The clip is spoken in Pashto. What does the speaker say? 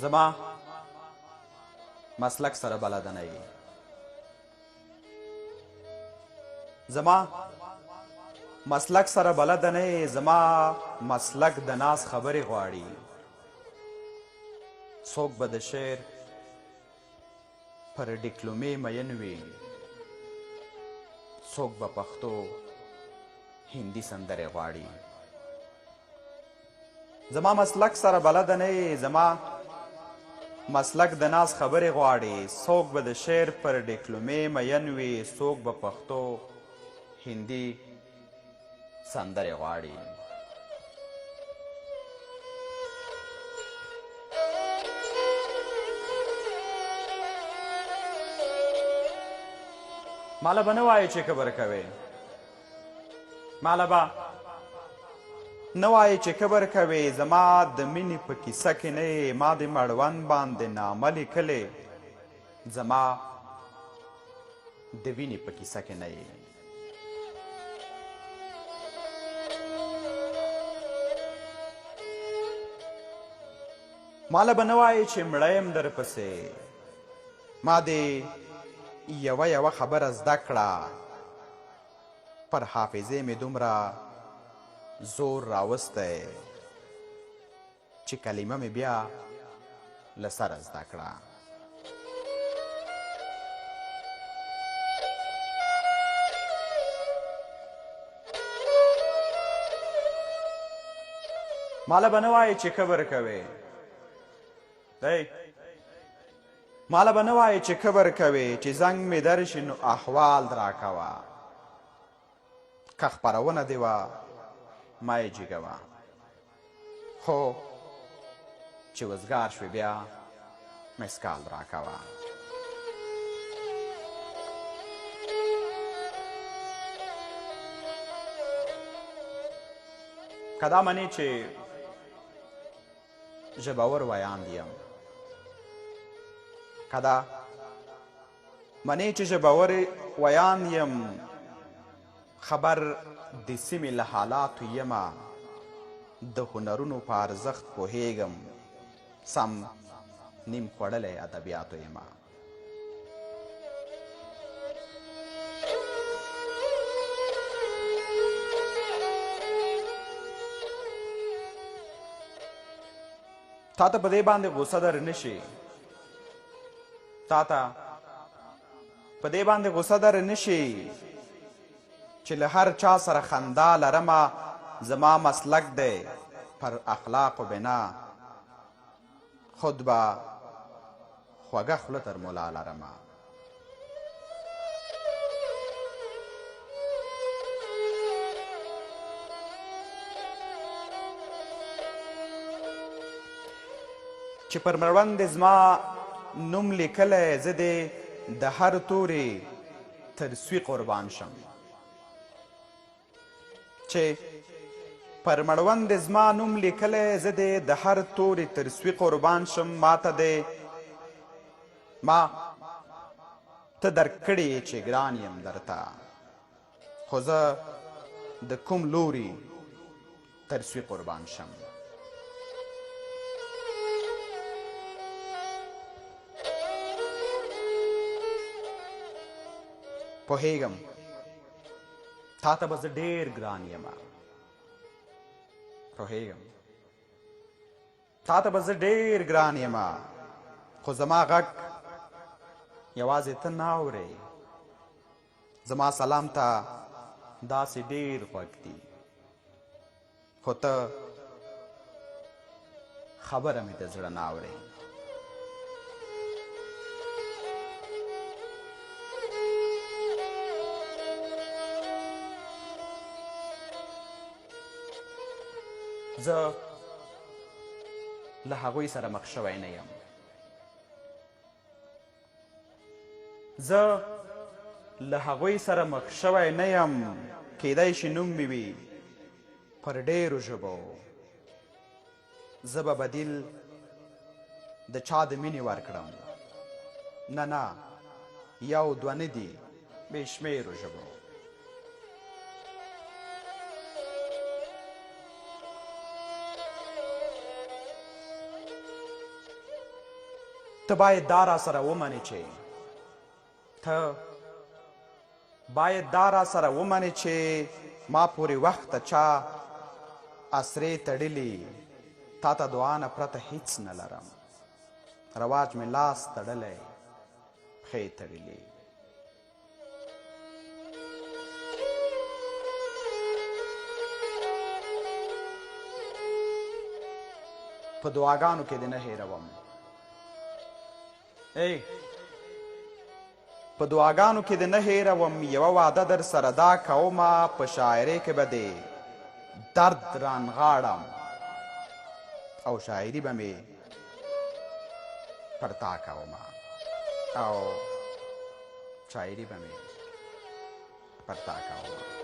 زما مسلک سره بلد نه یې. زما مسلک سره بلد نه یې. زما مسلک د ناز خبرې غواړي. څوک به د شعر پر ډیکلومې مین وي، څوک به پښتو هندي سندرې غواړي. زما مسلک سره بلد نه یې. زما مسلک د ناز خبرې غواړي. څوک به د شعر پر ډیکلومې مین وي، څوک به پښتو هندي سندرې غواړي. ماله به نه وایې چې کبر کوې، ماله به نه وایې چې کبر کوې. زما د مینې په کیسه کې نه یې. ما د مړوند باندې نامه لیکلې، زما د وینې په کیسه کې نه یې. ماله به نه وایې چې مړه یم درپسې. ما دې یوه خبره زده کړه، پر حافظې مې دومره زور راوستی چې کلمه مې بیا له سره زده کړه. ماله به نه وایې چې کبر کوې، ماله به نه وایې چې کبر کوې. چې زنګ مې درشي نو احوال راکوه، که خپرونه دې وه ما یې جګوه. خو چې وزګار شوې بیا مسکال راکوه. که دا منې چې ژبور ویاند یم، که دا منې چې ژبور ویاند یم، خبر د سیمې له حالاتو یمه، د هنرونو په ارزښت پوهیږم، سم نیم خوړلی ادبیاتو یمه. تا ته په دې باندې غوسه در نه شي، تا ته په دې باندې غوسه در نه شي چې له هر چا سره خندا لرمه. زما مسلک دی پر اخلاقو بنا، خود به خوږه خوله تر ملا لرمه. چې پر مړوند زما نوم لیکلی، زه دې د هر تورې تر سوی قربان شم. چې پر مړوند زما نوم لیکلی، زه دې د هر تورې تر سوی قربان شم. ما ته دې ما ته درکړې چې ګران یم درته، خو زه د کوم لوري تر سوی قربان شم. پوهیږم تا ته به زه ډېر ګران یمه، پوهیږم تا ته به زه ډېر ګران یمه، خو زما غږ یوازې ته نه اورې. زما سلام ته داسې ډېر غوږ دي، خو ته خبره مې د زړه نه اورې. زه له هغوی سره مخ شوی نه یم، زه له هغوی سره مخ شوی نه یم. کیدای شي نوم مې وي پر ډېرو ژبو، زه به بدیل د چا د مینې ورکړم. نه نه، یو دوه نه دي، بې شمېرو ژبو. ته باید دا را سره ومنې چې ما پورې وخت چا اسرې تړلي تا ته دعا نه پرته هیڅ نه لرم رواج مې لاس تړلی پښې تړلي په دعاګانو کې دې نه هېروم په دعاګانو کې دې نه هېروم یوه وعده در سره دا کومه په شاعرۍ کې به دې درد رانغاړم او شاعري به مې پر تا کومه او شاعري به مې پر تا کومه